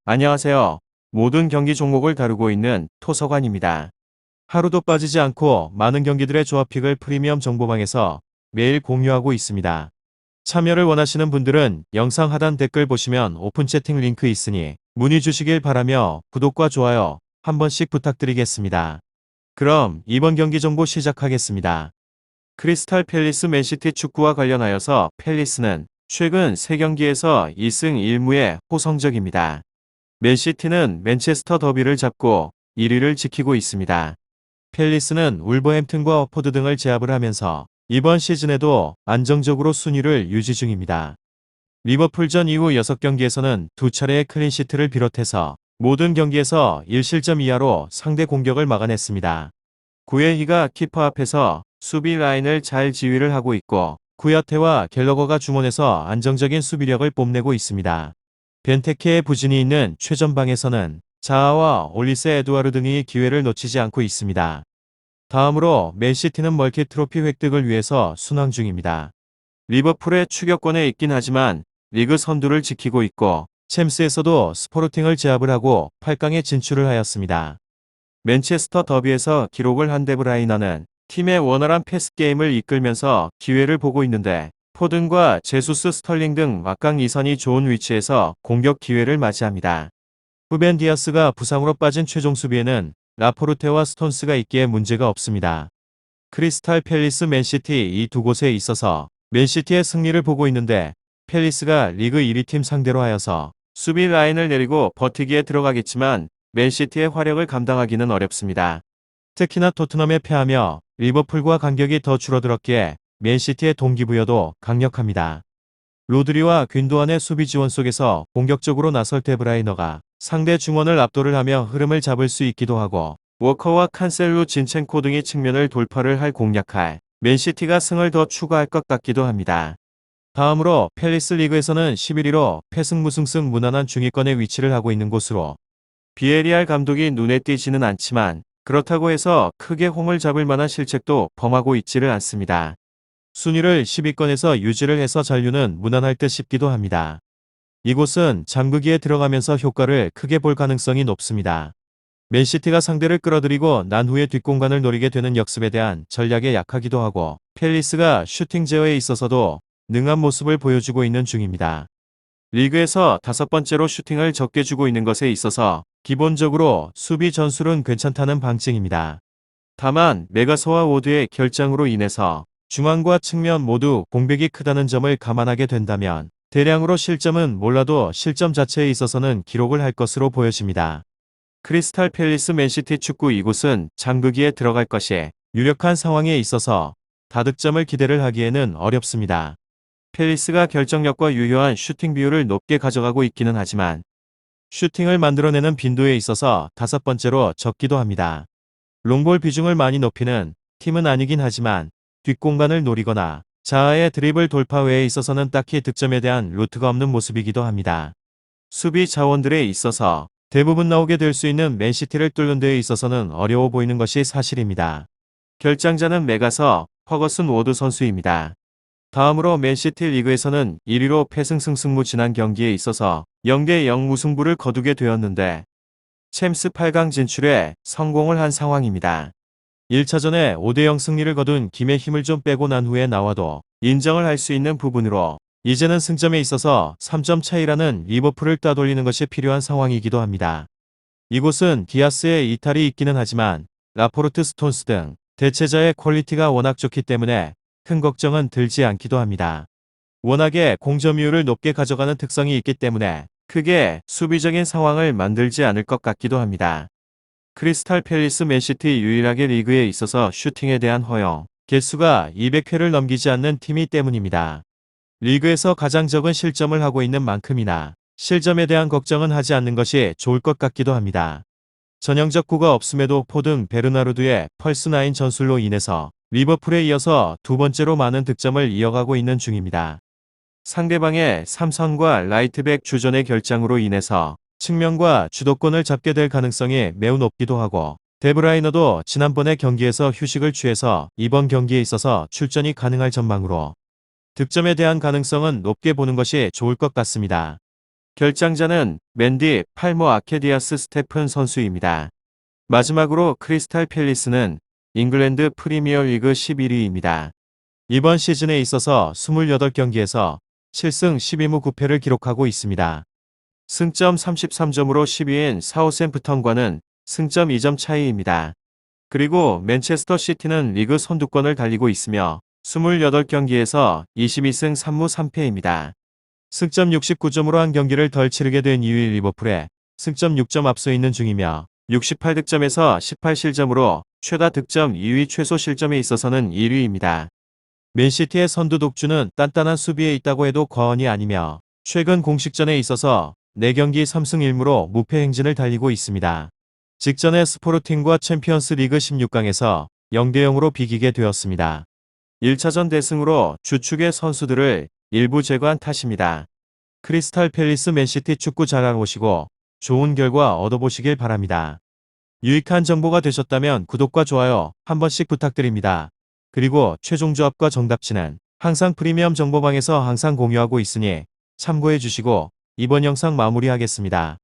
안녕하세요. 모든 경기 종목을 다루고 있는 토서관입니다. 하루도 빠지지 않고 많은 경기들의 조합픽을 프리미엄 정보방에서 매일 공유하고 있습니다. 참여를 원하시는 분들은 영상 하단 댓글 보시면 오픈 채팅 링크 있으니 문의 주시길 바라며 구독과 좋아요 한 번씩 부탁드리겠습니다. 그럼 이번 경기 정보 시작하겠습니다. 크리스탈 팰리스 맨시티 축구와 관련하여서 팰리스는 최근 3경기에서 2승 1무의 호성적입니다. 맨시티는 맨체스터 더비를 잡고 1위를 지키고 있습니다. 팰리스는 울버햄튼과 워포드 등을 제압을 하면서 이번 시즌에도 안정적으로 순위를 유지 중입니다. 리버풀전 이후 6경기에서는 2차례의 클린시트를 비롯해서 모든 경기에서 1실점 이하로 상대 공격을 막아냈습니다. 구예희가 키퍼 앞에서 수비 라인을 잘 지휘를 하고 있고 구야테와 갤러거가 중원에서 안정적인 수비력을 뽐내고 있습니다. 벤테케의 부진이 있는 최전방에서는 자아와 올리세 에두아르 등이 기회를 놓치지 않고 있습니다. 다음으로 맨시티는 멀티 트로피 획득을 위해서 순항 중입니다. 리버풀의 추격권에 있긴 하지만 리그 선두를 지키고 있고 챔스에서도 스포르팅을 제압을 하고 8강에 진출을 하였습니다. 맨체스터 더비에서 기록을 한 데브라이너는 팀의 원활한 패스게임을 이끌면서 기회를 보고 있는데 포든과 제수스 스털링 등 막강 이선이 좋은 위치에서 공격 기회를 맞이합니다. 후벤 디아스가 부상으로 빠진 최종 수비에는 라포르테와 스톤스가 있기에 문제가 없습니다. 크리스탈 팰리스 맨시티 이 두 곳에 있어서 맨시티의 승리를 보고 있는데 팰리스가 리그 1위 팀 상대로 하여서 수비 라인을 내리고 버티기에 들어가겠지만 맨시티의 화력을 감당하기는 어렵습니다. 특히나 토트넘에 패하며 리버풀과 간격이 더 줄어들었기에 맨시티의 동기부여도 강력합니다. 로드리와 균도안의 수비 지원 속에서 공격적으로 나설 데브라이너가 상대 중원을 압도를 하며 흐름을 잡을 수 있기도 하고 워커와 칸셀루 진첸코 등이 측면을 돌파를 할 공략할 맨시티가 승을 더 추가할 것 같기도 합니다. 다음으로 팰리스 리그에서는 11위로 패승무승승 무난한 중위권에 위치를 하고 있는 곳으로 비에리알 감독이 눈에 띄지는 않지만 그렇다고 해서 크게 홈을 잡을 만한 실책도 범하고 있지를 않습니다. 순위를 10위권에서 유지를 해서 잔류는 무난할 듯 싶기도 합니다. 이곳은 잠그기에 들어가면서 효과를 크게 볼 가능성이 높습니다. 맨시티가 상대를 끌어들이고 난 후에 뒷공간을 노리게 되는 역습에 대한 전략에 약하기도 하고 팰리스가 슈팅 제어에 있어서도 능한 모습을 보여주고 있는 중입니다. 리그에서 5번째로 슈팅을 적게 주고 있는 것에 있어서 기본적으로 수비 전술은 괜찮다는 방증입니다. 다만 메가서와 워드의 결장으로 인해서 중앙과 측면 모두 공백이 크다는 점을 감안하게 된다면 대량으로 실점은 몰라도 실점 자체에 있어서는 기록을 할 것으로 보여집니다. 크리스탈 팰리스 맨시티 축구 이곳은 잠그기에 들어갈 것이 유력한 상황에 있어서 다득점을 기대를 하기에는 어렵습니다. 팰리스가 결정력과 유효한 슈팅 비율을 높게 가져가고 있기는 하지만 슈팅을 만들어내는 빈도에 있어서 5번째로 적기도 합니다. 롱볼 비중을 많이 높이는 팀은 아니긴 하지만 뒷공간을 노리거나 자아의 드리블 돌파 외에 있어서는 딱히 득점에 대한 루트가 없는 모습이기도 합니다. 수비 자원들에 있어서 대부분 나오게 될 수 있는 맨시티를 뚫는 데에 있어서는 어려워 보이는 것이 사실입니다. 결장자는 메가서 퍼거슨 워드 선수입니다. 다음으로 맨시티 리그에서는 1위로 패승승승무 지난 경기에 있어서 0대0 무승부를 거두게 되었는데 챔스 8강 진출에 성공을 한 상황입니다. 1차전에 5대0 승리를 거둔 김에 힘을 좀 빼고 난 후에 나와도 인정을 할 수 있는 부분으로 이제는 승점에 있어서 3점 차이라는 리버풀을 따돌리는 것이 필요한 상황이기도 합니다. 이곳은 디아스의 이탈이 있기는 하지만 라포르트 스톤스 등 대체자의 퀄리티가 워낙 좋기 때문에 큰 걱정은 들지 않기도 합니다. 워낙에 공점이율을 높게 가져가는 특성이 있기 때문에 크게 수비적인 상황을 만들지 않을 것 같기도 합니다. 크리스탈 팰리스 맨시티 유일하게 리그에 있어서 슈팅에 대한 허용 개수가 200회를 넘기지 않는 팀이 때문입니다. 리그에서 가장 적은 실점을 하고 있는 만큼이나 실점에 대한 걱정은 하지 않는 것이 좋을 것 같기도 합니다. 전형적 구가 없음에도 포든 베르나르드의 펄스9 전술로 인해서 리버풀에 이어서 2번째로 많은 득점을 이어가고 있는 중입니다. 상대방의 삼선과 라이트백 주전의 결장으로 인해서 측면과 주도권을 잡게 될 가능성이 매우 높기도 하고 데브라이너도 지난번의 경기에서 휴식을 취해서 이번 경기에 있어서 출전이 가능할 전망으로 득점에 대한 가능성은 높게 보는 것이 좋을 것 같습니다. 결장자는 맨디 팔모 아케디아스 스테픈 선수입니다. 마지막으로 크리스탈 팰리스는 잉글랜드 프리미어리그 11위입니다. 이번 시즌에 있어서 28경기에서 7승 12무 9패를 기록하고 있습니다. 승점 33점으로 10위인 사우샘프턴과는 승점 2점 차이입니다. 그리고 맨체스터 시티는 리그 선두권을 달리고 있으며 28경기에서 22승 3무 3패입니다. 승점 69점으로 한 경기를 덜 치르게 된 2위 리버풀에 승점 6점 앞서 있는 중이며 68득점에서 18실점으로 최다 득점 2위 최소 실점에 있어서는 1위입니다. 맨시티의 선두 독주는 단단한 수비에 있다고 해도 과언이 아니며 최근 공식전에 있어서 4경기 3승 1무로 무패 행진을 달리고 있습니다. 직전에 스포르팅과 챔피언스 리그 16강에서 0대0으로 비기게 되었습니다. 1차전 대승으로 주축의 선수들을 일부 제거한 탓입니다. 크리스탈 팰리스 맨시티 축구 잘 알아보시고 좋은 결과 얻어보시길 바랍니다. 유익한 정보가 되셨다면 구독과 좋아요 한 번씩 부탁드립니다. 그리고 최종 조합과 정답치는 항상 프리미엄 정보방에서 항상 공유하고 있으니 참고해 주시고 이번 영상 마무리하겠습니다.